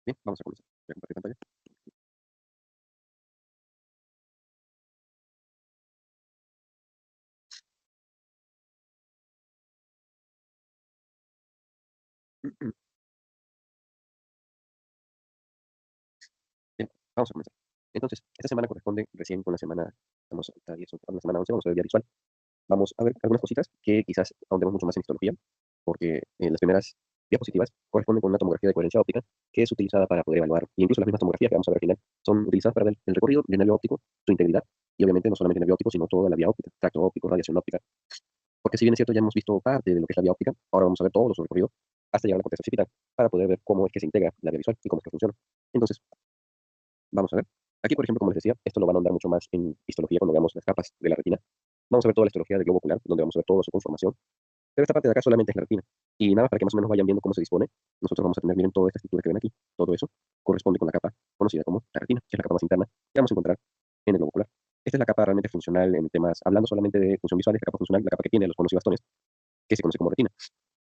Bien, vamos a comenzar. Voy a compartir pantalla. Bien, vamos a comenzar. Entonces, esta semana corresponde recién con la semana, estamos ahorita 10, la semana 11, vamos a ver vía visual. Vamos a ver algunas cositas que quizás ahondemos mucho más en histología, porque las primeras diapositivas corresponden con una tomografía de coherencia óptica que es utilizada para poder evaluar, y incluso las mismas tomografías que vamos a ver al final, son utilizadas para ver el recorrido del nervio óptico, su integridad, y obviamente no solamente el nervio óptico, sino toda la vía óptica, tracto óptico, radiación óptica, porque si bien es cierto, ya hemos visto parte de lo que es la vía óptica, ahora vamos a ver todo su recorrido hasta llegar a la corteza occipital para poder ver cómo es que se integra la vía visual y cómo es que funciona. Entonces, vamos a ver. Aquí, por ejemplo, como les decía, esto lo van a ahondar mucho más en histología cuando veamos las capas de la retina. Vamos a ver toda la histología del globo ocular, donde vamos a ver toda su conformación. Pero esta parte de acá solamente es la retina. Y nada, para que más o menos vayan viendo cómo se dispone, nosotros vamos a tener, miren, toda esta estructura que ven aquí. Todo eso corresponde con la capa conocida como la retina, que es la capa más interna que vamos a encontrar en el globo ocular. Esta es la capa realmente funcional en temas, hablando solamente de función visual, es la capa funcional, la capa que tiene los conos y bastones, que se conoce como retina.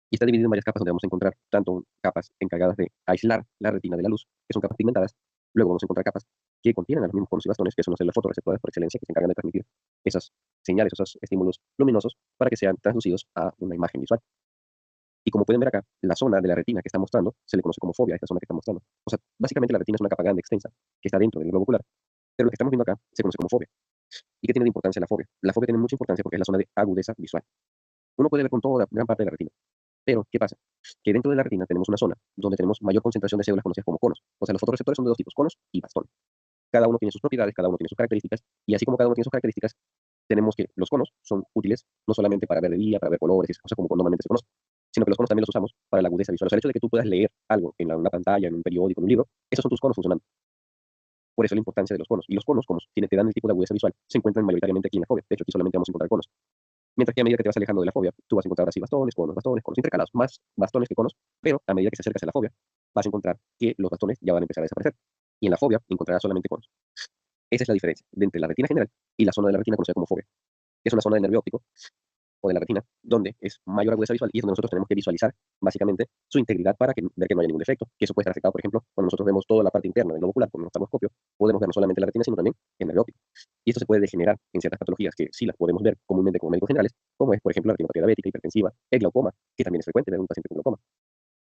Y está dividido en varias capas donde vamos a encontrar tanto capas encargadas de aislar la retina de la luz, que son capas pigmentadas. Luego vamos a encontrar capas que contienen a los mismos conos y bastones, que son las células fotorreceptoras por excelencia, que se encargan de transmitir esas señales, esos estímulos luminosos, para que sean transducidos a una imagen visual. Y como pueden ver acá, la zona de la retina que está mostrando se le conoce como fobia, esta zona que está mostrando. O sea, básicamente la retina es una capa grande, extensa, que está dentro del globo ocular, pero lo que estamos viendo acá se conoce como fobia. ¿Y qué tiene de importancia la fobia? La fobia tiene mucha importancia porque es la zona de agudeza visual. Uno puede ver con toda gran parte de la retina, pero, ¿qué pasa? Que dentro de la retina tenemos una zona donde tenemos mayor concentración de células conocidas como conos. O sea, los fotorreceptores son de dos tipos, conos y bastón. Cada uno tiene sus propiedades, cada uno tiene sus características, y así como cada uno tiene sus características, tenemos que los conos son útiles no solamente para ver de día, para ver colores y esas cosas como normalmente se conoce, sino que los conos también los usamos para la agudeza visual. O sea, el hecho de que tú puedas leer algo en una pantalla, en un periódico, en un libro, esos son tus conos funcionando. Por eso la importancia de los conos. Y los conos, como te dan el tipo de agudeza visual, se encuentran mayoritariamente aquí en la fobia. De hecho, aquí solamente vamos a encontrar conos. Mientras que a medida que te vas alejando de la fobia, tú vas a encontrar así bastones, conos intercalados, más bastones que conos, pero a medida que se acercas a la fobia, vas a encontrar que los bastones ya van a empezar a desaparecer. Y en la fobia encontrarás solamente conos. Esa es la diferencia entre la retina general y la zona de la retina conocida como fobia. Es una zona del nervio óptico o de la retina donde es mayor agudeza visual y es donde nosotros tenemos que visualizar básicamente su integridad para ver que no haya ningún defecto. Que eso puede estar afectado, por ejemplo, cuando nosotros vemos toda la parte interna del globo ocular con un oftalmoscopio, podemos ver no solamente la retina, sino también el nervio óptico. Y esto se puede degenerar en ciertas patologías que sí las podemos ver comúnmente como médicos generales, como es, por ejemplo, la retinopatía diabética, hipertensiva, el glaucoma, que también es frecuente ver un paciente con glaucoma.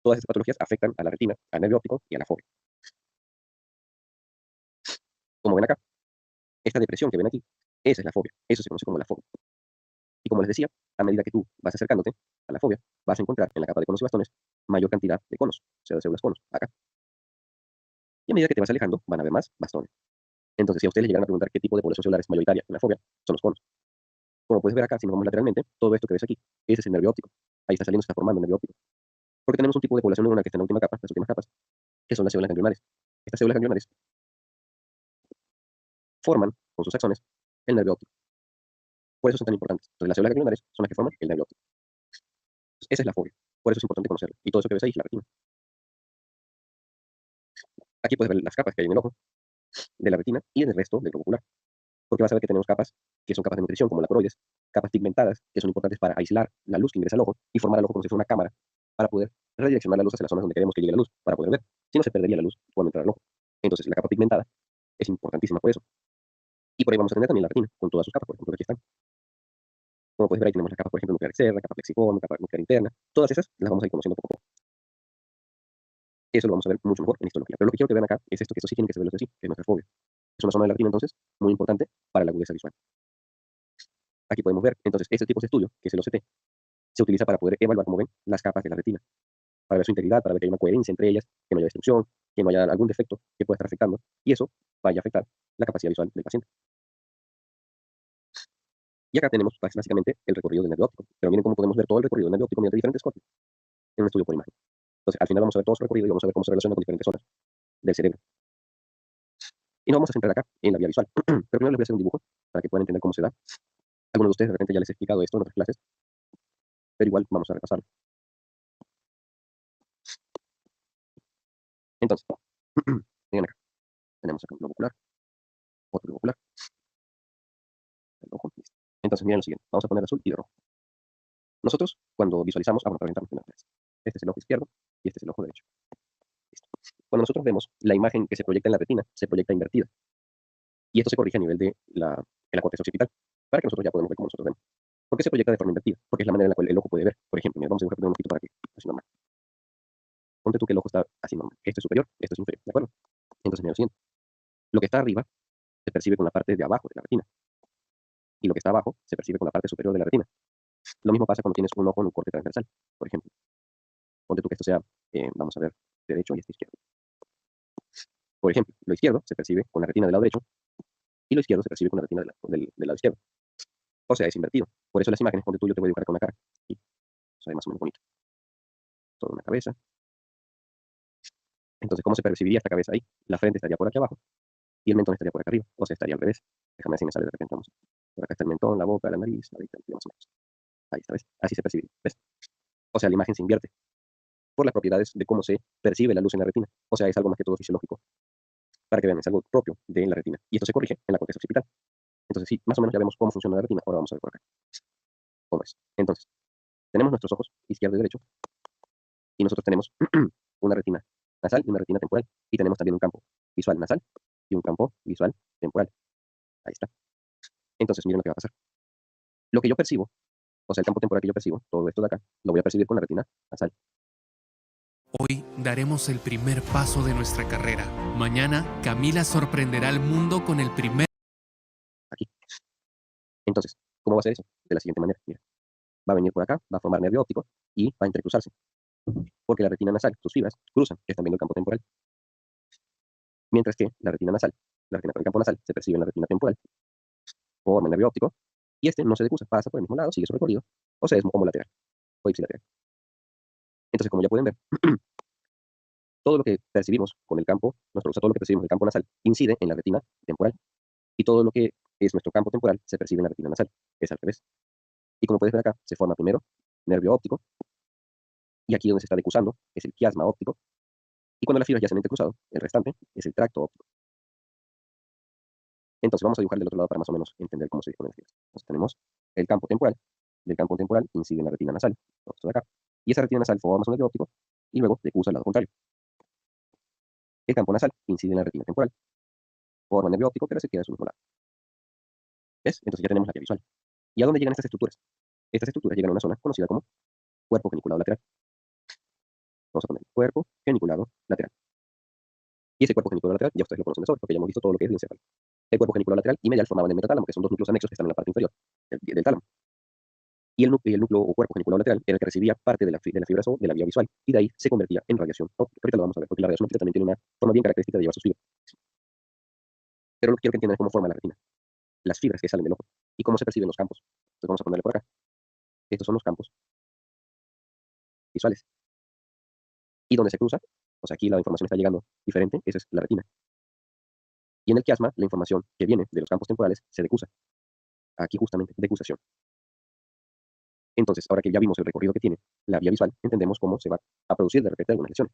Todas estas patologías afectan a la retina, al nervio óptico y a la fobia. Como ven acá, esta depresión que ven aquí, esa es la fobia. Eso se conoce como la fobia. Y como les decía, a medida que tú vas acercándote a la fobia, vas a encontrar en la capa de conos y bastones mayor cantidad de conos, o sea, de células conos, acá. Y a medida que te vas alejando, van a haber más bastones. Entonces, si a ustedes les llegan a preguntar qué tipo de población celular es mayoritaria en la fobia, son los conos. Como puedes ver acá, si nos vamos lateralmente, todo esto que ves aquí, ese es el nervio óptico. Ahí está saliendo, se está formando el nervio óptico. Porque tenemos un tipo de población neuronal que está en la última capa, las últimas capas, que son las células ganglionares. Estas células ganglionares forman, con sus axones, el nervio óptico. Por eso son tan importantes. Entonces, las células ganglionares son las que forman el nervio óptico. Entonces, esa es la fobia. Por eso es importante conocerlo. Y todo eso que ves ahí es la retina. Aquí puedes ver las capas que hay en el ojo, de la retina y en el resto del globo ocular. Porque vas a ver que tenemos capas que son capas de nutrición, como la coroides, capas pigmentadas, que son importantes para aislar la luz que ingresa al ojo y formar al ojo como si fuera una cámara para poder redireccionar la luz hacia las zonas donde queremos que llegue la luz, para poder ver. Si no, se perdería la luz cuando entra al ojo. Entonces, la capa pigmentada es importantísima por eso. Y por ahí vamos a tener también la retina, con todas sus capas, por ejemplo, que aquí están. Como puedes ver, ahí tenemos la capa, por ejemplo, nuclear externa, capa plexiforme, capa nuclear interna. Todas esas las vamos a ir conociendo poco a poco. Eso lo vamos a ver mucho mejor en histología. Pero lo que quiero que vean acá es esto, que esto sí tiene que saberlo así, que es nuestra fobia. Es una zona de la retina, entonces, muy importante para la agudeza visual. Aquí podemos ver, entonces, este tipo de estudio, que es el OCT, se utiliza para poder evaluar, como ven, las capas de la retina, para ver su integridad, para ver que hay una coherencia entre ellas, que no haya destrucción, que no haya algún defecto que pueda estar afectando, y eso vaya a afectar la capacidad visual del paciente. Y acá tenemos básicamente el recorrido del nervio óptico, pero miren cómo podemos ver todo el recorrido del nervio óptico mediante diferentes cortes en un estudio por imagen. Entonces, al final vamos a ver todo su recorrido y vamos a ver cómo se relaciona con diferentes zonas del cerebro. Y nos vamos a centrar acá en la vía visual. Pero primero les voy a hacer un dibujo para que puedan entender cómo se da. Algunos de ustedes de repente ya les he explicado esto en otras clases, pero igual vamos a repasarlo. Entonces, miren acá, tenemos acá un globo ocular, otro globo ocular, el ojo, listo. Entonces, miren lo siguiente, vamos a poner azul y de rojo. Nosotros, cuando visualizamos, vamos a orientarnos primero. Este es el ojo izquierdo y este es el ojo derecho. Listo. cuando nosotros vemos la imagen que se proyecta en la retina, se proyecta invertida. Y esto se corrige a nivel de la corteza occipital, para que nosotros ya podamos ver cómo nosotros vemos. ¿Por qué se proyecta de forma invertida? Porque es la manera en la cual el ojo puede ver. Por ejemplo, mira, vamos a dibujar un poquito para que así normal. Ponte tú que el ojo está así normal. Esto es superior, esto es inferior, ¿de acuerdo? Entonces, mira lo siguiente. Lo que está arriba se percibe con la parte de abajo de la retina. Y lo que está abajo se percibe con la parte superior de la retina. Lo mismo pasa cuando tienes un ojo en un corte transversal, por ejemplo. Ponte tú que esto sea, vamos a ver, derecho y este izquierdo. Por ejemplo, lo izquierdo se percibe con la retina del lado derecho y lo izquierdo se percibe con la retina del lado izquierdo. O sea, es invertido. Por eso las imágenes, ponte tú, yo te voy a dibujar con la cara. Y se ve más o menos bonito. Toda una cabeza. Entonces, ¿cómo se percibiría esta cabeza ahí? La frente estaría por aquí abajo y el mentón estaría por acá arriba. O sea, estaría al revés. Déjame ver si me sale de repente. Vamos. Por acá está el mentón, la boca, la nariz. Ahorita, más o menos. Ahí está, ¿ves? Así se percibe. ¿Ves? O sea, la imagen se invierte por las propiedades de cómo se percibe la luz en la retina. O sea, es algo más que todo fisiológico. Para que vean, es algo propio de la retina. Y esto se corrige en la corteza occipital. Entonces, sí, más o menos ya vemos cómo funciona la retina. Ahora vamos a ver por acá. ¿Cómo es? Entonces, tenemos nuestros ojos, izquierdo y derecho, y nosotros tenemos una retina nasal y una retina temporal. Y tenemos también un campo visual nasal y un campo visual temporal. Ahí está. Entonces, miren lo que va a pasar. Lo que yo percibo, o sea, el campo temporal que yo percibo, todo esto de acá, lo voy a percibir con la retina nasal. Hoy daremos el primer paso de nuestra carrera. Mañana, Camila sorprenderá al mundo con el primer... Aquí. Entonces, ¿cómo va a ser eso? De la siguiente manera. Mira, va a venir por acá, va a formar nervio óptico y va a entrecruzarse. Porque la retina nasal, sus fibras, cruzan, que están viendo el campo temporal. Mientras que la retina nasal, la retina con el campo nasal, se percibe en la retina temporal, forma el nervio óptico, y este no se decruza, pasa por el mismo lado, sigue su recorrido, o sea, es como lateral, o ipsilateral. Entonces, como ya pueden ver, todo lo que percibimos con el campo, o sea, todo lo que percibimos del campo nasal, incide en la retina temporal, y todo lo que es nuestro campo temporal se percibe en la retina nasal, es al revés. Y como puedes ver acá, se forma primero nervio óptico, y aquí donde se está decruzando es el quiasma óptico, y cuando las fibras ya se han entrecruzado, el restante es el tracto óptico. Entonces vamos a dibujar del otro lado para más o menos entender cómo se disponen las fibras. Entonces tenemos el campo temporal, del campo temporal incide en la retina nasal, esto de acá, y esa retina nasal forma su nervio óptico, y luego decruza al lado contrario. El campo nasal incide en la retina temporal, forma nervio óptico, pero se queda en su mismo lado. ¿Ves? Entonces ya tenemos la vía visual. ¿Y a dónde llegan estas estructuras? Estas estructuras llegan a una zona conocida como cuerpo geniculado lateral. Vamos a poner cuerpo geniculado lateral. Y ese cuerpo geniculado lateral ya ustedes lo conocen de sobra, porque ya hemos visto todo lo que es el encéfalo. El cuerpo geniculado lateral y medial formaban el metatálamo, que son dos núcleos anexos que están en la parte inferior del tálamo. Y el núcleo o cuerpo geniculado lateral era el que recibía parte de las fibras o de la vía visual, y de ahí se convertía en radiación óptica. Ahorita lo vamos a ver, porque la radiación óptica también tiene una forma bien característica de llevar sus fibras. Pero lo que quiero que entiendan es cómo forma la retina, las fibras que salen del ojo, y cómo se perciben los campos. Entonces vamos a ponerle por acá. Estos son los campos visuales. Y donde se cruza, o sea, aquí la información está llegando diferente, esa es la retina. Y en el quiasma, la información que viene de los campos temporales se decruza. Aquí justamente, decruzación. Entonces, ahora que ya vimos el recorrido que tiene la vía visual, entendemos cómo se va a producir de repente algunas lesiones.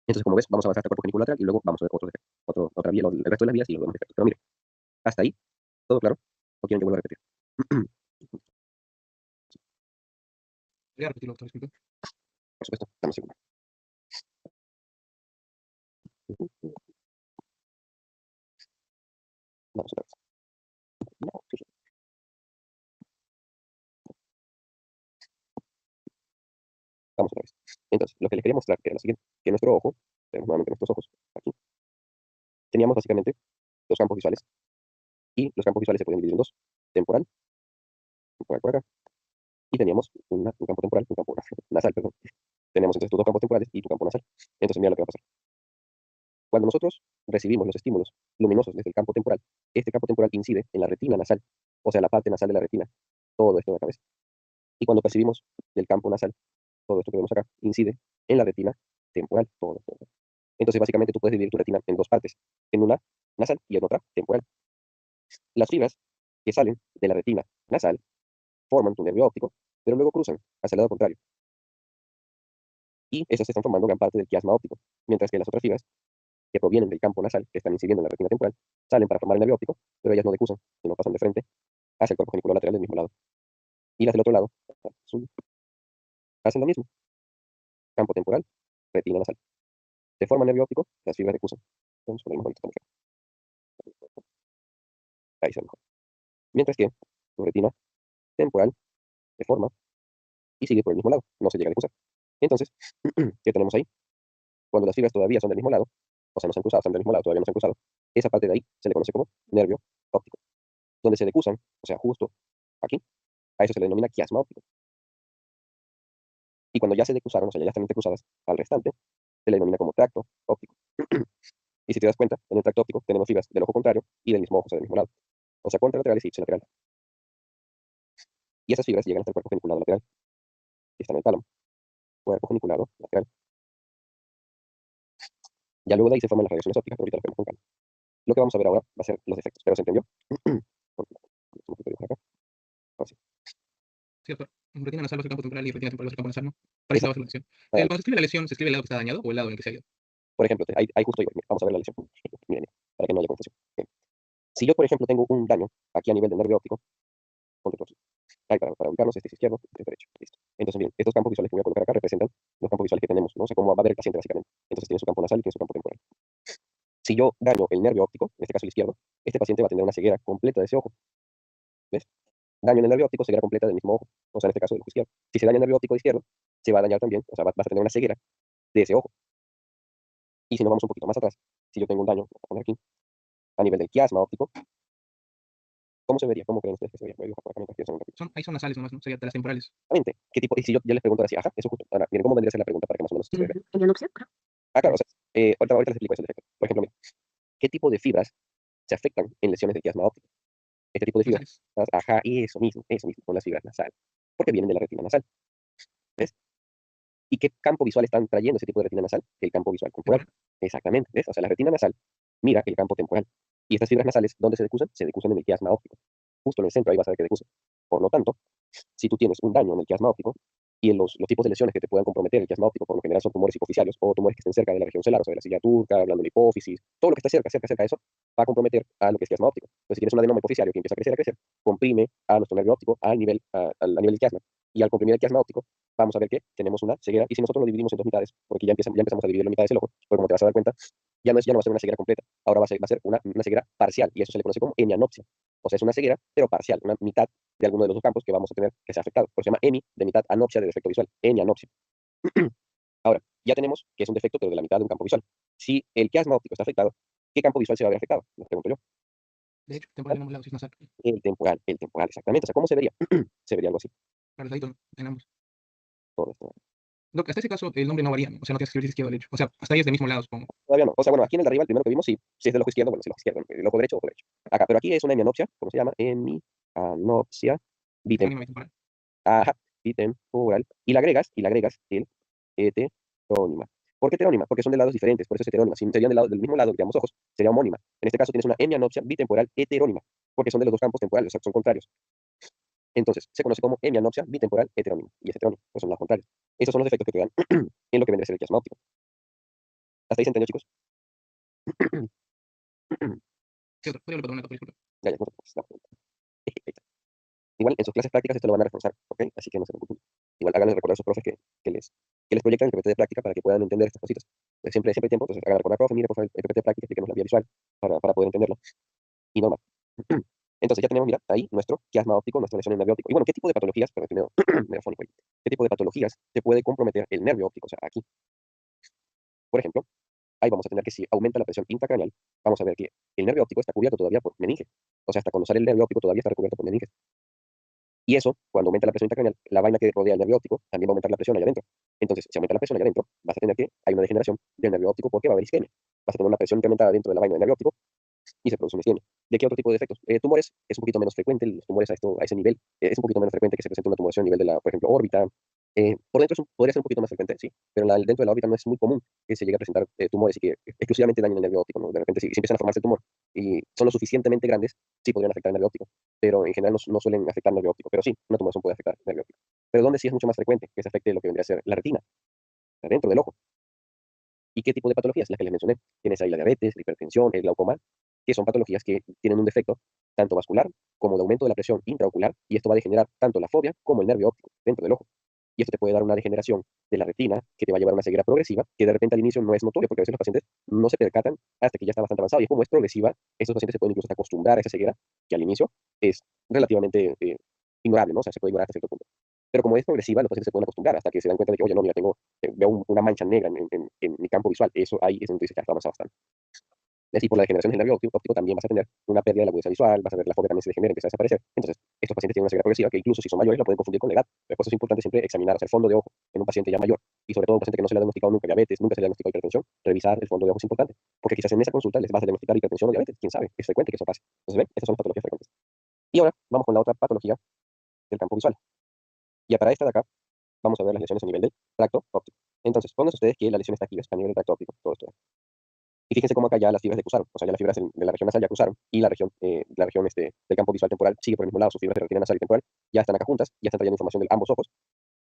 Entonces, como ves, vamos a avanzar hasta el cuerpo genicular lateral y luego vamos a ver otra vía, el resto de las vías y los demás efectos. Pero mire, hasta ahí, ¿todo claro? ¿O quieren que vuelva a repetir? Voy a repetirlo otra vez, disculpe. Por supuesto, dame un segundo. Vamos otra vez. No, sí, sí. Vamos otra vez. Entonces, lo que les quería mostrar era lo siguiente, que nuestro ojo, tenemos nuevamente nuestros ojos, aquí, teníamos básicamente dos campos visuales, y los campos visuales se pueden dividir en dos, temporal, por acá, y teníamos un campo temporal, un campo nasal, perdón. Tenemos entonces estos dos campos temporales y tu campo nasal. Entonces, mira lo que va a pasar. Cuando nosotros recibimos los estímulos luminosos desde el campo temporal, este campo temporal incide en la retina nasal, o sea, la parte nasal de la retina, todo esto de la cabeza. Y cuando percibimos del campo nasal, todo esto que vemos acá, incide en la retina temporal, todo. Entonces, básicamente, tú puedes dividir tu retina en dos partes, en una nasal y en otra temporal. Las fibras que salen de la retina nasal forman tu nervio óptico, pero luego cruzan hacia el lado contrario. Y esas están formando gran parte del quiasma óptico, mientras que las otras fibras que provienen del campo nasal, que están incidiendo en la retina temporal, salen para formar el nervio óptico, pero ellas no decrusan, sino pasan de frente hacia el cuerpo genicular lateral del mismo lado. Y las del otro lado hacen lo mismo, campo temporal, retina nasal. de forma nervio óptico, las fibras decusan. Vamos a poner mejor esta mujer. Ahí se ve mejor. Mientras que tu retina temporal deforma y sigue por el mismo lado, no se llega a decusar. Entonces, ¿qué tenemos ahí? Cuando las fibras todavía son del mismo lado, o sea, no se han cruzado, están del mismo lado, todavía no se han cruzado, esa parte de ahí se le conoce como nervio óptico. Donde se decusan, o sea, justo aquí, a eso se le denomina quiasma óptico. Y cuando ya se decusaron, o sea, ya están entrecruzadas al restante, se le denomina como tracto óptico. Y si te das cuenta, en el tracto óptico tenemos fibras del ojo contrario y del mismo ojo, o sea, del mismo lado. O sea, contralaterales y ipsilateral. Y esas fibras llegan hasta el cuerpo geniculado lateral, que está en el tálamo. Cuerpo geniculado lateral. Ya luego de ahí se forman las radiaciones ópticas, pero ahorita lo vemos con calma. Lo que vamos a ver ahora va a ser los efectos. ¿Pero se entendió? Acá. Ahora sí. Sí, doctor. En retina nasal va a ser campo temporal y retina temporal va a ser campo nasal, ¿no? Para Exacto. la lesión. Ah, Cuando se escribe la lesión, ¿se escribe el lado que está dañado o el lado en el que se ha ido? por ejemplo, ahí justo yo, vamos a ver la lesión. Miren, para que no haya confusión. Bien. Si yo, por ejemplo, tengo un daño aquí a nivel del nervio óptico, ponte tú aquí. Ahí para ubicarnos, este es izquierdo, este es derecho. Listo. Entonces, bien, estos campos visuales que voy a colocar acá representan los campos visuales que tenemos, ¿no? O sea, cómo va a ver el paciente básicamente. Entonces tiene su campo nasal y tiene su campo temporal. Si yo daño el nervio óptico, en este caso el izquierdo, este paciente va a tener una ceguera completa de ese ojo. ¿Ves? Daño en el nervio óptico, ceguera completa del mismo ojo. O sea, en este caso del ojo izquierdo. Si se daña el nervio óptico izquierdo, se va a dañar también, o sea, vas a tener una ceguera de ese ojo. Y si nos vamos un poquito más atrás, si yo tengo un daño, voy a poner aquí, a nivel del quiasma óptico, ¿cómo se vería? ¿Cómo creen ustedes que se vería? Voy a dibujar por acá mientras piensan un ratito. Ahí son nasales nomás, ¿no? Sería de las temporales. Exactamente. ¿Qué tipo? Y si yo ya les pregunto así, ajá, eso justo. Ahora, miren cómo vendría a ser la pregunta para que más o menos se vea. Emionopsia, ajá. Ah, claro, o sea, ahorita les explico eso, el efecto. Por ejemplo, miren, ¿qué tipo de fibras se afectan en lesiones del quiasma óptico? Este tipo de fibras. Nasales. Ajá, eso mismo, son las fibras nasales. Porque vienen de la retina nasal. ¿Ves? ¿Y qué campo visual están trayendo ese tipo de retina nasal? El campo visual temporal. Exactamente, ¿ves? O sea, la retina nasal mira el campo temporal. Y estas fibras nasales, ¿dónde se decusan? Se decusan en el quiasma óptico. Justo en el centro, ahí vas a ver que decusan. Por lo tanto, si tú tienes un daño en el quiasma óptico, y en los tipos de lesiones que te puedan comprometer el quiasma óptico, por lo general son tumores hipoficiarios o tumores que estén cerca de la región celular, o sea, de la silla turca, hablando de hipófisis, todo lo que está cerca de eso, va a comprometer a lo que es quiasma óptico. Entonces, si tienes un adenoma hipoficiario que empieza a crecer, comprime a nuestro nervio óptico a nivel del quiasma. Y al comprimir el quiasma óptico, vamos a ver que tenemos una ceguera. Y si nosotros lo dividimos en dos mitades, porque ya empezamos a dividir la mitad del ojo, pues como te vas a dar cuenta, ya no va a ser una ceguera completa. Ahora va a ser una ceguera parcial. Y eso se le conoce como hemianopsia. O sea, es una ceguera, pero parcial, una mitad de alguno de los dos campos que vamos a tener que sea afectado. Por eso se llama hemi, de mitad, anopsia, de defecto visual. Hemianopsia. Ahora, ya tenemos que es un defecto, pero de la mitad de un campo visual. Si el quiasma óptico está afectado, ¿qué campo visual se va a ver afectado? Les pregunto yo. De hecho, temporal en ambos lados, si es nasal. El temporal, exactamente. O sea, ¿cómo se vería? Se vería algo así. Para los laditos, en ambos. Todo esto. Doc, hasta ese caso el nombre no varía, ¿no? O sea, no tienes que escribir izquierdo o derecho. O sea, hasta ahí es del mismo lado, supongo. Todavía no. O sea, bueno, aquí en el de arriba, el primero que vimos, sí. Si es del ojo izquierdo, bueno, es el ojo izquierdo. El ojo derecho, ojo derecho. Acá, pero aquí es una hemianopsia, ¿cómo se llama? Hemianopsia Heterónima bitemporal. y temporal. Ajá, bitemporal. Y le agregas el heterónima. ¿Por qué heterónima? Porque son de lados diferentes, por eso es heterónima. Si serían del mismo lado, digamos, ojos, sería homónima. En este caso tienes una hemianopsia bitemporal heterónima, porque son de los dos campos temporales, o sea, son contrarios. Entonces, se conoce como hemianopsia bitemporal heterónima, y es heterónimo, pues son los contrarios. Esos son los efectos que te dan en lo que vendría a ser el quiasma óptico. ¿Hasta ahí se entendió, chicos? Sí, doctor, podría hablar para una disculpa. Ya, no te preocupes, ahí está. Igual en sus clases prácticas esto lo van a reforzar, ¿ok? Así que no se preocupen. Igual háganle recordar a sus profes que les proyectan el PPT de práctica para que puedan entender estas cositas. Siempre hay tiempo, entonces hagan recordar, profe, mire, por favor, el PPT de práctica, explíquenos la vía visual para poder entenderlo. Y normal. Entonces ya tenemos, mira, ahí nuestro quiasma óptico, nuestra lesión en el nervio óptico. Y bueno, ¿qué tipo de patologías, pero primero, megafónico ahí. ¿Qué tipo de patologías te puede comprometer el nervio óptico? O sea, aquí, por ejemplo, ahí vamos a tener que si aumenta la presión intracraneal, vamos a ver que el nervio óptico está cubierto todavía por meninges. O sea, hasta cuando sale el nervio óptico todavía está recubierto por meninges. Y eso, cuando aumenta la presión intracraneal, la vaina que rodea el nervio óptico también va a aumentar la presión allá adentro. Entonces, si aumenta la presión allá adentro, vas a tener que hay una degeneración del nervio óptico porque va a haber isquemia. Vas a tener una presión incrementada dentro de la vaina del nervio óptico y se produce una isquemia. ¿De qué otro tipo de efectos? Tumores es un poquito menos frecuente, los tumores a ese nivel es un poquito menos frecuente que se presente una tumoración a nivel de la, por ejemplo, órbita. Por dentro podría ser un poquito más frecuente, sí, pero dentro de la órbita no es muy común que se llegue a presentar tumores y que exclusivamente dañen el nervio óptico, ¿no? De repente, si empiezan a formarse el tumor y son lo suficientemente grandes, sí podrían afectar el nervio óptico, pero en general no suelen afectar el nervio óptico, pero sí, una tumoración puede afectar el nervio óptico. Pero donde sí es mucho más frecuente que se afecte lo que vendría a ser la retina, dentro del ojo. ¿Y qué tipo de patologías? Las que les mencioné. Tienes ahí la diabetes, la hipertensión, el glaucoma, que son patologías que tienen un defecto tanto vascular como de aumento de la presión intraocular, y esto va a degenerar tanto la fobia como el nervio óptico dentro del ojo. y esto te puede dar una degeneración de la retina que te va a llevar a una ceguera progresiva, que de repente al inicio no es notorio, porque a veces los pacientes no se percatan hasta que ya está bastante avanzado, y como es progresiva, estos pacientes se pueden incluso acostumbrar a esa ceguera, que al inicio es relativamente ignorable, ¿no? O sea, se puede ignorar hasta cierto punto. Pero como es progresiva, los pacientes se pueden acostumbrar hasta que se dan cuenta de que, oye, no, mira, veo una mancha negra en mi campo visual. Eso ahí es donde dices, ya está avanzado bastante. Es decir, por la degeneración del nervio óptico también vas a tener una pérdida de la agudeza visual, vas a ver la fobia también se degenera, empieza a desaparecer. Entonces, estos pacientes tienen una ceguera progresiva que incluso si son mayores la pueden confundir con la edad. Por eso es importante siempre examinar, hacer fondo de ojo en un paciente ya mayor, y sobre todo un paciente que no se le ha diagnosticado nunca diabetes, nunca se le ha diagnosticado hipertensión, revisar el fondo de ojo es importante, porque quizás en esa consulta les vas a diagnosticar hipertensión o diabetes, quién sabe, es frecuente que eso pase. Entonces, ven, estas son las patologías frecuentes. Y ahora vamos con la otra patología del campo visual. Ya para esta de acá, vamos a ver las lesiones a nivel del tracto óptico. Entonces, pónganse ustedes que la lesión está aquí, ¿ves? A nivel del tracto óptico, todo esto. Y fíjense cómo acá ya las fibras de cruzaron, o sea, ya las fibras de la región nasal ya cruzaron, y la región del campo visual temporal sigue por el mismo lado, sus fibras de retina nasal y temporal ya están acá juntas, ya están trayendo información de ambos ojos,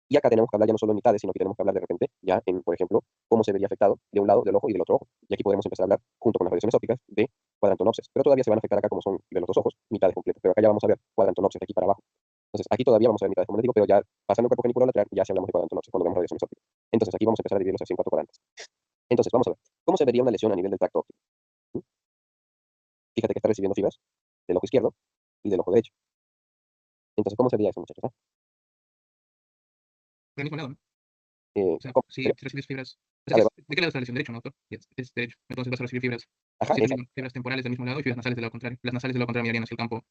y acá tenemos que hablar ya no solo en mitades, sino que tenemos que hablar de repente ya en, por ejemplo, cómo se vería afectado de un lado del ojo y del otro ojo. Y aquí podemos empezar a hablar, junto con las radiaciones ópticas, de cuadrantonopsias, pero todavía se van a afectar acá como son de los dos ojos, mitades completas, pero acá ya vamos a ver cuadrantonopsias de aquí para abajo. Entonces, aquí todavía vamos a ver mitades, como les digo, pero ya pasando el cuerpo genicular lateral, ya si hablamos de cuadrantonopsias cuando vemos radiaciones ópticas. Entonces, aquí vamos a empezar a dividirlos así en cuatro cuadrantes. Entonces, vamos a ver, ¿cómo se vería una lesión a nivel del tracto óptico? ¿Mm? Fíjate que está recibiendo fibras del ojo izquierdo y del ojo derecho. Entonces, ¿cómo sería eso, muchachos? Del mismo lado, ¿no? O sea, ¿Cómo si sería? recibes fibras. O A sea, ver, ¿de qué lado está la lesión? Derecho, ¿no, doctor? Es derecho. Entonces vas a recibir fibras. ajá, Sí, esa. fibras temporales del mismo lado y fibras nasales del lado contrario. Las nasales del lado contrario mirarían hacia el campo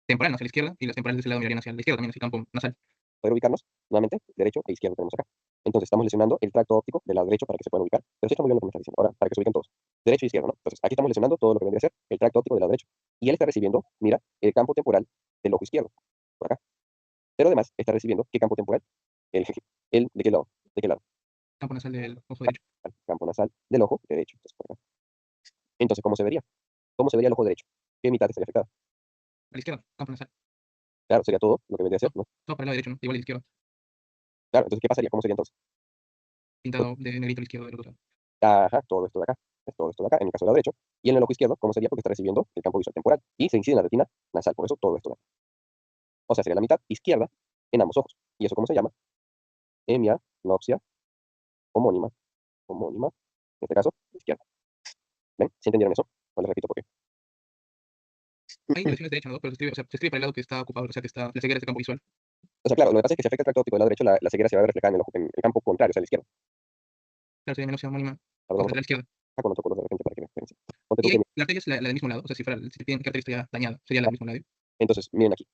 temporal, hacia la izquierda, y las temporales de ese lado mirarían hacia la izquierda, también hacia el campo nasal. Poder ubicarnos nuevamente, derecho e izquierdo tenemos acá. Entonces estamos lesionando el tracto óptico del lado derecho para que se puedan ubicar. Pero sí está muy bien lo que me está diciendo. Ahora, para que se ubiquen todos. Derecho e izquierdo, ¿no? Entonces aquí estamos lesionando todo lo que vendría a ser el tracto óptico del lado derecho. Y él está recibiendo, mira, el campo temporal del ojo izquierdo, por acá. Pero además está recibiendo, ¿qué campo temporal? El, ¿de qué lado? ¿De qué lado? Campo nasal del ojo derecho. Al campo nasal del ojo derecho. Entonces, por acá. Entonces, ¿cómo se vería? ¿Cómo se vería el ojo derecho? ¿Qué mitad estaría afectada? A la izquierda, campo nasal. Claro, sería todo lo que vendría a ser, Todo, ¿no? todo para el lado derecho, ¿no? Igual a la izquierda. Claro, entonces, ¿qué pasaría? ¿Cómo sería entonces? Pintado de negrito a la izquierda del otro lado. Ajá, todo esto de acá, es todo esto de acá, en el caso del lado derecho, y en el ojo izquierdo, ¿cómo sería? Porque está recibiendo el campo visual temporal, y se incide en la retina nasal, por eso todo esto de acá. O sea, sería la mitad izquierda en ambos ojos. ¿Y eso cómo se llama? Hemianopsia homónima, homónima, en este caso, izquierda. ¿Ven? ¿Sí entendieron eso? No les repito por qué. Hay lesiones derecha, ¿no? Pero se escribe para el lado que está ocupado, o sea, que está la ceguera es el campo visual. O sea, claro, lo que pasa es que si afecta el tracto óptico del lado derecho, la ceguera se va a ver reflejada en el campo contrario, o sea, a la izquierda. Claro, sería menopsia homónima A ver, o vamos lateral izquierda. a con otro color de repente para que me diferencie. Ponte tú Y que, la arteria es la del mismo lado, o sea, si tiene que arteria está ya dañada, sería la del mismo lado. entonces, miren aquí.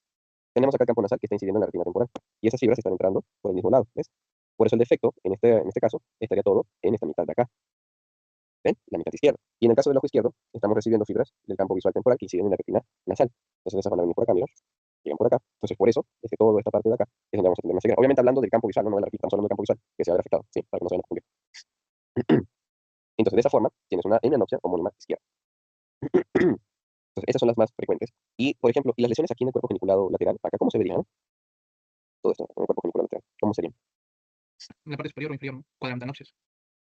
Tenemos acá el campo nasal que está incidiendo en la retina temporal. Y esas fibras están entrando por el mismo lado, ¿ves? Por eso el defecto, en este caso, estaría todo en esta mitad de acá. ¿Ven? La mitad izquierda. Y en el caso del ojo izquierdo, estamos recibiendo fibras del campo visual temporal que inciden en la retina nasal. Entonces esas van a venir por acá, mira, llegan por acá. Entonces por eso es que toda esta parte de acá es donde vamos a tener más ceguera. Obviamente hablando del campo visual, no de la retina, estamos hablando del campo visual que se va a ver afectado, ¿sí? Para que no se vayan a confundir. Entonces de esa forma tienes una hemianopsia homónima izquierda. Entonces esas son las más frecuentes. Y, por ejemplo, y las lesiones aquí en el cuerpo geniculado lateral, acá, ¿cómo se verían? Todo esto en el cuerpo geniculado lateral, ¿cómo serían? En la parte superior o inferior, ¿no? Cuadrantanopsias.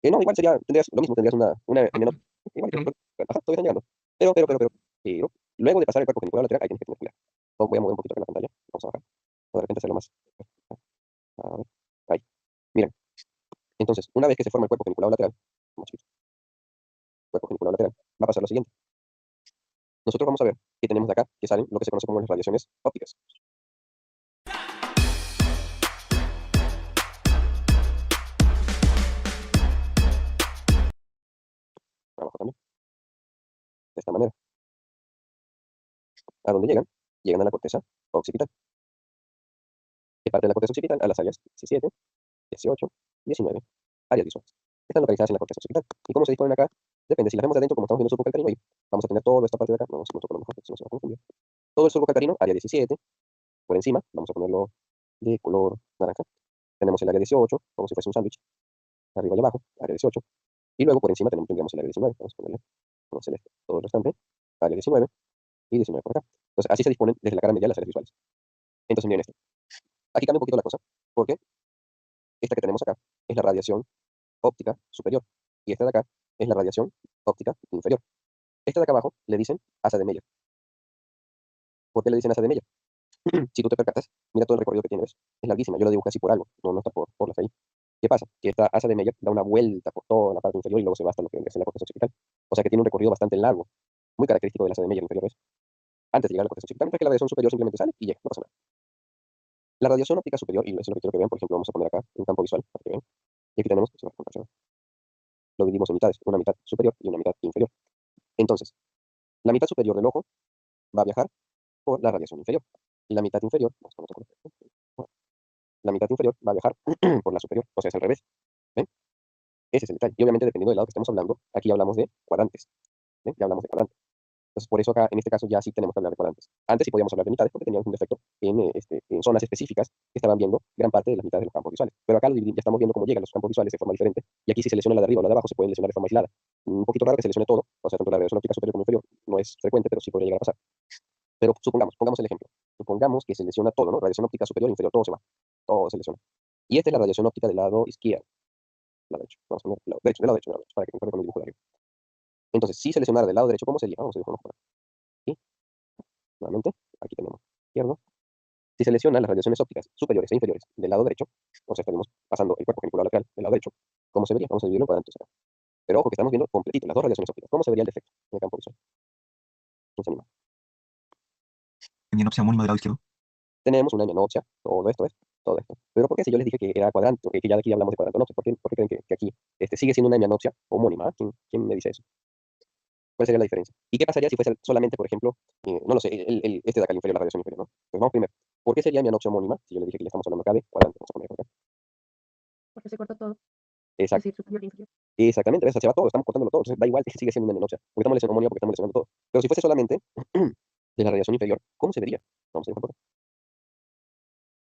No, igual tendrías lo mismo, tendrías una Ah, hemianopsia. Igual, pero, ajá, todavía están llegando. Pero, luego de pasar el cuerpo geniculado lateral, ahí tienes que tener cuidado. Voy a mover un poquito acá la pantalla. Vamos a bajar. O de repente hacerlo más. A ver. Ahí. Miren. Entonces, una vez que se forma el cuerpo geniculado lateral, más chiquito, cuerpo geniculado lateral, va a pasar lo siguiente. Nosotros vamos a ver que tenemos de acá que salen lo que se conoce como las radiaciones ópticas. Abajo también. De esta manera. ¿A dónde llegan? Llegan a la corteza occipital. ¿Qué parte de la corteza occipital? A las áreas 17, 18, 19, áreas visuales. Están localizadas en la corteza occipital. ¿Y cómo se disponen acá? Depende. Si las vemos de adentro, como estamos viendo el surco calcarino, ahí vamos a tener toda esta parte de acá. Vamos a ponerlo por lo mejor, si no se va a confundir. Todo el surco calcarino, área 17, por encima, vamos a ponerlo de color naranja. Tenemos el área 18, como si fuese un sándwich, arriba y abajo, área 18. Y luego por encima tendríamos el área 19. Vamos a ponerle como celeste todo el restante, área 19 y 19 por acá. Entonces, así se disponen desde la cara medial las áreas visuales. Entonces, miren esto. Aquí cambia un poquito la cosa, porque esta que tenemos acá es la radiación óptica superior. Y esta de acá es la radiación óptica inferior. Esta de acá abajo le dicen asa de Meyer. ¿Por qué le dicen asa de Meyer? Si tú te percatas, mira todo el recorrido que tiene, ¿ves? Es larguísima, yo la dibujé así por algo, no está por las ahí. ¿Qué pasa? Que esta asa de Meyer da una vuelta por toda la parte inferior y luego se va hasta lo que es la corteza occipital. O sea que tiene un recorrido bastante largo, muy característico de la asa de Meyer inferior, ¿ves? Antes de llegar a la corteza occipital, mientras que la radiación superior simplemente sale y llega, no pasa nada. La radiación óptica superior, y eso es lo que quiero que vean, por ejemplo, vamos a poner acá un campo visual para que vean. Y aquí tenemos, lo dividimos en mitades, una mitad superior y una mitad inferior. Entonces, la mitad superior del ojo va a viajar por la radiación inferior. Y la mitad inferior, vamos a poner otro color. La mitad inferior va a viajar por la superior, o sea, es al revés. ¿Ven? Ese es el detalle. Y obviamente, dependiendo del lado que estemos hablando, aquí hablamos de cuadrantes. ¿Ven? Ya hablamos de cuadrantes. Entonces, por eso acá, en este caso, ya sí tenemos que hablar de cuadrantes. Antes sí podíamos hablar de mitades porque teníamos un defecto en zonas específicas que estaban viendo gran parte de las mitades de los campos visuales. Pero acá ya estamos viendo cómo llegan los campos visuales de forma diferente. Y aquí si se lesiona la de arriba o la de abajo, se pueden lesionar de forma aislada. Un poquito raro que se lesione todo, o sea, tanto la radiación óptica superior como inferior. No es frecuente, pero sí podría llegar a pasar. Pero pongamos el ejemplo. Supongamos que se lesiona todo, ¿no? Radiación óptica superior, inferior, todo se va. Todo se lesiona. Y esta es la radiación óptica del lado izquierdo. Lado derecho. Vamos a poner del lado derecho, para que concuerde con el dibujo de arriba. Entonces, si se lesionara del lado derecho, ¿cómo sería? Vamos a dibujarlo por aquí. Nuevamente, aquí tenemos izquierdo. Si se lesionan las radiaciones ópticas superiores e inferiores del lado derecho, o sea, estaríamos pasando el cuerpo genicular lateral del lado derecho, ¿cómo se vería? Vamos a dividirlo en cuadrantes acá. Pero ojo que estamos viendo completito las dos radiaciones ópticas. ¿Cómo se vería el defecto en el campo visual? ¿Quién se anima? Hemianopsia homónima del lado izquierdo. Tenemos una hemianopsia, todo esto es, todo esto. Pero ¿por qué si yo les dije que era cuadrante, que ya de aquí hablamos de cuadrantonopsia? ¿Por qué creen que aquí sigue siendo una hemianopsia homónima? ¿Quién me dice eso? ¿Cuál sería la diferencia? ¿Y qué pasaría si fuese solamente, por ejemplo, no lo sé, este de acá, el inferior, la radiación inferior, ¿no? Pues vamos primero. ¿Por qué sería hemianopsia homónima? Si yo le dije que le estamos hablando acá de cuadrante, vamos a poner acá. Porque se corta todo, es Exacto. decir, superior e inferior. Exactamente, ¿ves? Se va todo, estamos cortándolo todo, entonces da igual que sigue siendo una hemianopsia, porque estamos lesionando homónima, porque estamos lesionando todo. Pero si fuese solamente de la radiación inferior, ¿cómo se vería? Vamos a dibujar por acá.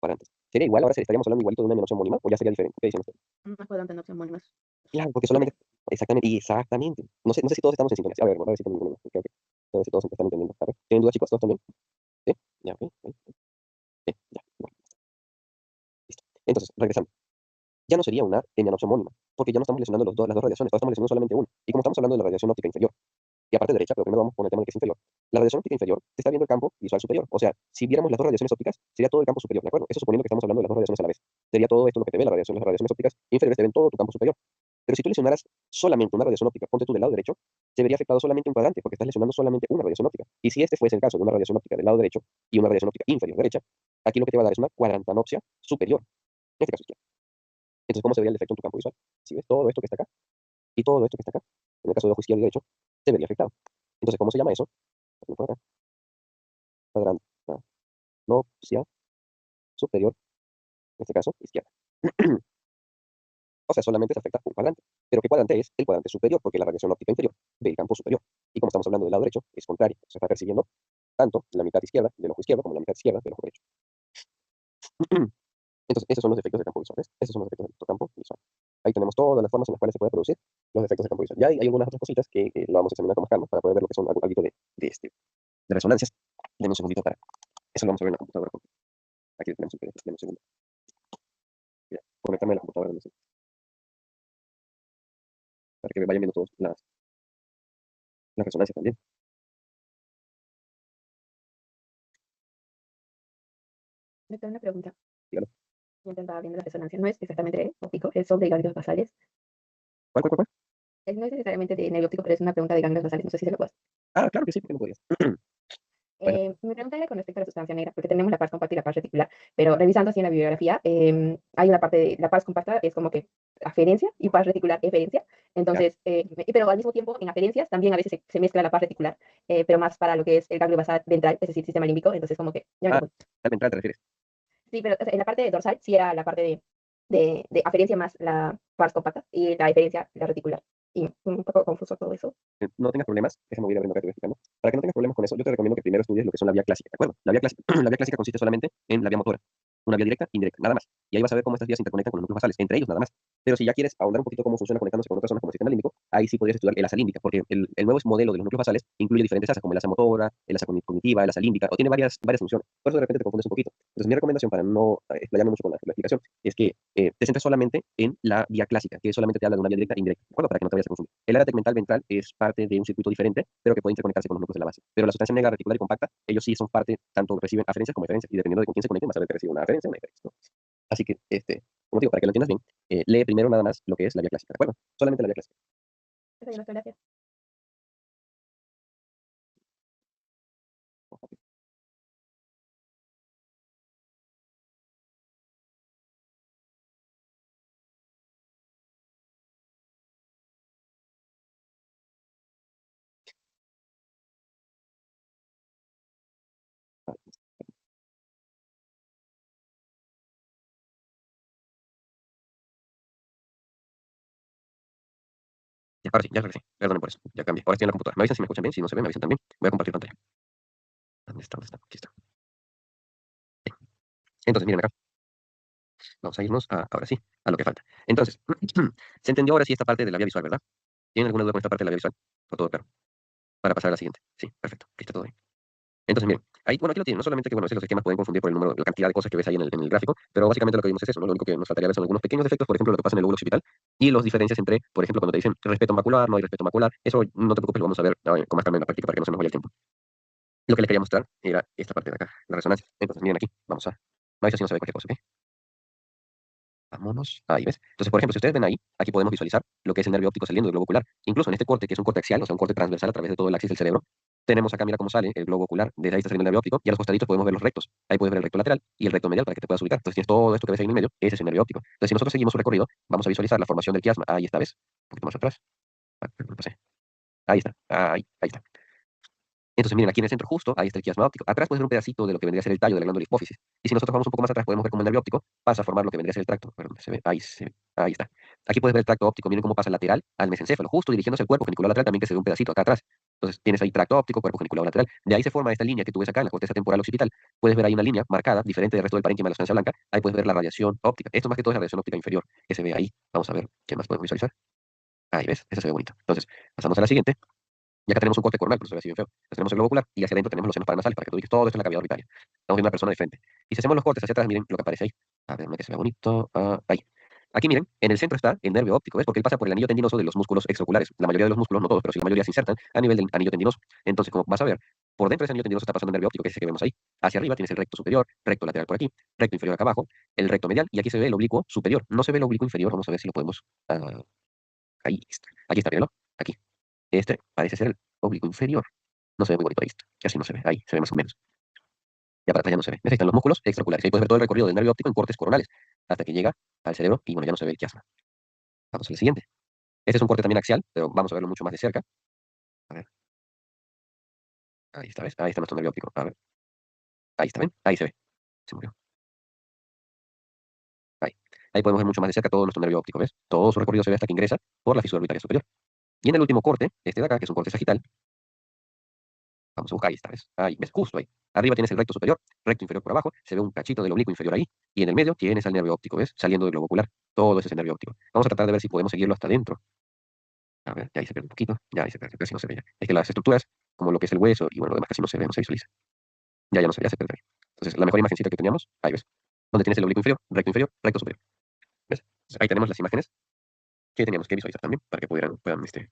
Cuadrantes. ¿Sería igual? Ahora estaríamos hablando igualito de una hemianopsia homónima, o ya sería diferente. ¿Qué dicen ustedes? Más cuadrante en opción homónimas. Claro, porque solamente, exactamente. No sé si todos estamos en sintonía. A ver, a ver si tenemos, creo que, a ver si todos están entendiendo. A ver, ¿tienen dudas, chicos? ¿Todos también? ¿Sí? Ya, ok, ok, ok. Sí, ya, bueno, listo. Entonces, regresando. Ya no sería una hemianopsia homónima, porque ya no estamos lesionando las dos radiaciones, estamos lesionando solamente una. Y como estamos hablando de la radiación óptica inferior, y aparte derecha, pero primero vamos con el tema de que es inferior. La radiación óptica inferior te está viendo el campo visual superior. O sea, si viéramos las dos radiaciones ópticas, sería todo el campo superior, ¿de acuerdo? Eso suponiendo que estamos hablando de las dos radiaciones a la vez. Sería todo esto lo que te ve, las radiaciones ópticas inferiores te ven todo tu campo superior. Pero si tú lesionaras solamente una radiación óptica, ponte tú del lado derecho, se vería afectado solamente un cuadrante, porque estás lesionando solamente una radiación óptica. Y si este fuese el caso de una radiación óptica del lado derecho y una radiación óptica inferior derecha, aquí lo que te va a dar es una cuadrantanopsia superior. En este caso izquierda. Entonces, ¿cómo se vería el defecto en tu campo visual? Si ves todo esto que está acá y todo esto que está acá, en el caso de ojo izquierdo y derecho, se vería afectado. Entonces, ¿cómo se llama eso? Por acá. Cuadrantanopsia superior, en este caso, izquierda. O sea, solamente se afecta un cuadrante. Pero ¿qué cuadrante es? El cuadrante superior, porque la radiación óptica inferior ve el campo superior. Y como estamos hablando del lado derecho, es contrario. Se está percibiendo tanto la mitad izquierda del ojo izquierdo como la mitad izquierda del ojo derecho. Entonces, esos son los efectos de campo visual. ¿Ves? Esos son los efectos de campo visual. Ahí tenemos todas las formas en las cuales se puede producir los efectos de campo visual. Ya hay algunas otras cositas que lo vamos a examinar con más calma para poder ver lo que son algo de resonancias. Denme un segundito para... Eso lo vamos a ver en la computadora. Aquí tenemos un segundo. Ya, conectarme a la computadora. Para que vayan viendo todas las resonancias también. Me queda una pregunta. Dígalo. Yo intentaba viendo la resonancia. No es exactamente óptico, es sobre ganglios basales. ¿Cuál? No es necesariamente de nervio óptico, pero es una pregunta de ganglios basales. No sé si se lo puedo. Ah, claro que sí, porque no podías. Bueno. Mi pregunta era con respecto a la sustancia negra, porque tenemos la pars compacta y la pars reticular, pero revisando así en la bibliografía, hay una parte de la pars compacta es como que aferencia y pars reticular eferencia. Entonces, pero al mismo tiempo en aferencias también a veces se mezcla la pars reticular, pero más para lo que es el ganglio basal ventral, es decir, sistema límbico. Entonces, como que ya me confundí. Al ventral te refieres. Sí, pero o sea, en la parte dorsal sí era la parte de aferencia más la pars compacta y la eferencia la reticular. Y un poco confuso todo eso. No tengas problemas, déjame ir abriendo acá, te voy explicando. Para que no tengas problemas con eso, yo te recomiendo que primero estudies lo que son la vía clásica, ¿de acuerdo? La vía clásica, la vía clásica consiste solamente en la vía motora, una vía directa, indirecta, nada más. Y ahí vas a ver cómo estas vías se interconectan con los núcleos basales, entre ellos nada más. Pero si ya quieres ahondar un poquito cómo funciona conectándose con otras zonas como el sistema límbico, ahí sí podrías estudiar el asa límbica, porque el nuevo modelo de los núcleos basales incluye diferentes asas, como el asa motora, el asa cognitiva, el asa límbica, o tiene varias funciones. Por eso de repente te confundes un poquito. Entonces, mi recomendación para no explayarme mucho con la explicación es que te centres solamente en la vía clásica, que solamente te habla de una vía directa e indirecta, ¿de acuerdo? Para que no te vayas a confundir. El área tegmental ventral es parte de un circuito diferente, pero que puede interconectarse con los núcleos de la base. Pero la sustancia negra reticular y compacta, ellos sí son parte, tanto reciben aferencias como diferencias, y dependiendo de con quién se conecten, vas a ver que recibe una aferencia o una diferencia, ¿no? Así que, como digo, para que lo entiendas bien, lee primero nada más lo que es la vía clásica, ¿de acuerdo? Solamente la vía clásica. Muchas gracias. Ya, ahora sí, ya regresé. Perdonen por eso. Ya cambié. Ahora estoy en la computadora. Me avisan si me escuchan bien. Si no se ve, me avisan también. Voy a compartir pantalla. ¿Dónde está? ¿Dónde está? Aquí está. Bien. Entonces, miren acá. Vamos a irnos ahora sí, a lo que falta. Entonces, se entendió ahora sí esta parte de la vía visual, ¿verdad? ¿Tienen alguna duda con esta parte de la vía visual? ¿O todo claro? Para pasar a la siguiente. Sí, perfecto. Aquí está todo bien. Entonces, miren, ahí, bueno, aquí lo tienen. No solamente que, bueno, los esquemas pueden confundir por el número, la cantidad de cosas que ves ahí en el gráfico, pero básicamente lo que vimos es eso, ¿no? Lo único que nos faltaría ver son algunos pequeños defectos, por ejemplo, lo que pasa en el lóbulo occipital y las diferencias entre, por ejemplo, cuando te dicen respeto macular, no hay respeto macular. Eso no te preocupes, lo vamos a ver con más calma en la práctica para que no se nos vaya el tiempo. Lo que le quería mostrar era esta parte de acá, la resonancia. Entonces, miren aquí, vamos a. No, eso sí no se ve cualquier cosa, ¿ok? Vámonos. Ahí ves. Entonces, por ejemplo, si ustedes ven ahí, aquí podemos visualizar lo que es el nervio óptico saliendo del globo ocular. Incluso en este corte, que es un corte axial, o sea, un corte transversal a través de todo el axis del cerebro, tenemos acá, mira cómo sale el globo ocular. Desde ahí está saliendo el nervio óptico y a los costaditos podemos ver los rectos. Ahí puedes ver el recto lateral y el recto medial para que te puedas ubicar. Entonces, tienes todo esto que ves ahí en el medio, ese es el nervio óptico. Entonces, si nosotros seguimos su recorrido, vamos a visualizar la formación del quiasma. Ahí esta vez. Un poquito más atrás. No pasé. Ahí está. Ahí está. Entonces, miren, aquí en el centro justo, ahí está el quiasma óptico. Atrás puede ser un pedacito de lo que vendría a ser el tallo de la glándula hipófisis. Y si nosotros vamos un poco más atrás, podemos ver cómo el nervio óptico pasa a formar lo que vendría a ser el tracto. ¿Dónde se ve? Ahí se ve. Ahí está. Aquí puedes ver el tracto óptico. Miren cómo pasa lateral al mesencéfalo, justo dirigiéndose al cuerpo geniculado lateral también, que se ve un pedacito acá atrás. Entonces, tienes ahí tracto óptico, cuerpo geniculado lateral. De ahí se forma esta línea que tú ves acá en la corteza temporal occipital. Puedes ver ahí una línea marcada, diferente del resto del parénquima de la sustancia blanca. Ahí puedes ver la radiación óptica. Esto más que todo es la radiación óptica inferior, que se ve ahí. Vamos a ver qué más podemos visualizar. Ahí ves, eso se ve bonito. Entonces, pasamos a la siguiente. Y acá tenemos un corte coronal, pero se ve así bien feo. Entonces tenemos el globo ocular y hacia adentro tenemos los senos paranasales para que tú digas todo esto es la cavidad orbitaria. Estamos viendo una persona de frente. Y si hacemos los cortes hacia atrás, miren lo que aparece ahí. A ver, que se vea bonito. Ahí. Aquí miren, en el centro está el nervio óptico, ¿ves? Porque él pasa por el anillo tendinoso de los músculos extraoculares. La mayoría de los músculos, no todos, pero sí la mayoría se insertan a nivel del anillo tendinoso. Entonces, como vas a ver, por dentro de ese anillo tendinoso está pasando el nervio óptico, que es ese que vemos ahí. Hacia arriba tienes el recto superior, recto lateral por aquí, recto inferior acá abajo, el recto medial, y aquí se ve el oblicuo superior. No se ve el oblicuo inferior, vamos a ver si lo podemos. Ahí está. Aquí está, mírenlo. Aquí. Este parece ser el oblicuo inferior. No se ve muy bonito ahí. Casi no se ve. Ahí se ve más o menos. Ya para atrás ya no se ve. ¿Ves? Ahí están los músculos extraoculares. Ahí puedes ver todo el recorrido del nervio óptico en cortes coronales hasta que llega al cerebro y bueno, ya no se ve el quiasma. Vamos al siguiente. Este es un corte también axial, pero vamos a verlo mucho más de cerca. A ver. Ahí está, ¿ves? Ahí está nuestro nervio óptico. A ver. Ahí está, ¿ven? Ahí se ve. Se murió. Ahí. Ahí podemos ver mucho más de cerca todo nuestro nervio óptico, ¿ves? Todo su recorrido se ve hasta que ingresa por la fisura orbitaria superior. Y en el último corte, este de acá, que es un corte sagital, vamos a buscar, ahí está, ¿ves? Ahí, ¿ves? Justo ahí. Arriba tienes el recto superior, recto inferior por abajo, se ve un cachito del oblicuo inferior ahí, y en el medio tienes al nervio óptico, ¿ves? Saliendo del globo ocular. Todo ese es el nervio óptico. Vamos a tratar de ver si podemos seguirlo hasta adentro. A ver, ya ahí se pierde un poquito, ya ahí se pierde, casi no se ve ya. Es que las estructuras, como lo que es el hueso y bueno, lo demás casi no se ve, no se visualiza. Ya no se ve, ya se pierde ahí. Entonces, la mejor imagencita que teníamos, ahí ves. Donde tienes el oblicuo inferior, recto superior. ¿Ves? Entonces, ahí tenemos las imágenes que teníamos que visualizar también para que puedan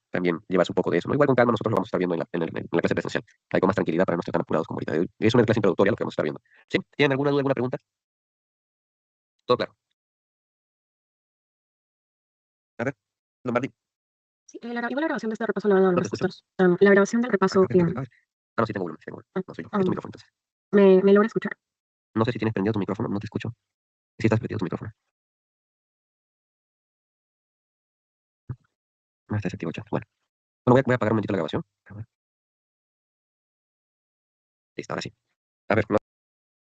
también llevarse un poco de eso, ¿no? Igual con calma nosotros lo vamos a estar viendo en la clase presencial. Ahí con más tranquilidad para no estar tan apurados como ahorita. Es una clase introductoria lo que vamos a estar viendo. ¿Sí? ¿Tienen alguna duda, alguna pregunta? Todo claro. A ver, Lombardi, Sí, igual la grabación de este repaso la van a dar no te los escucho. tutores. La grabación del repaso, A ver. No, sí tengo volumen, sí tengo volumen. No soy yo, es tu micrófono entonces. me logra escuchar. No sé si tienes prendido tu micrófono, no te escucho. Si estás prendido tu micrófono. No está desactivo el chat. Bueno, voy a apagar un momentito la grabación. A ver. Listo, ahora sí. A ver, no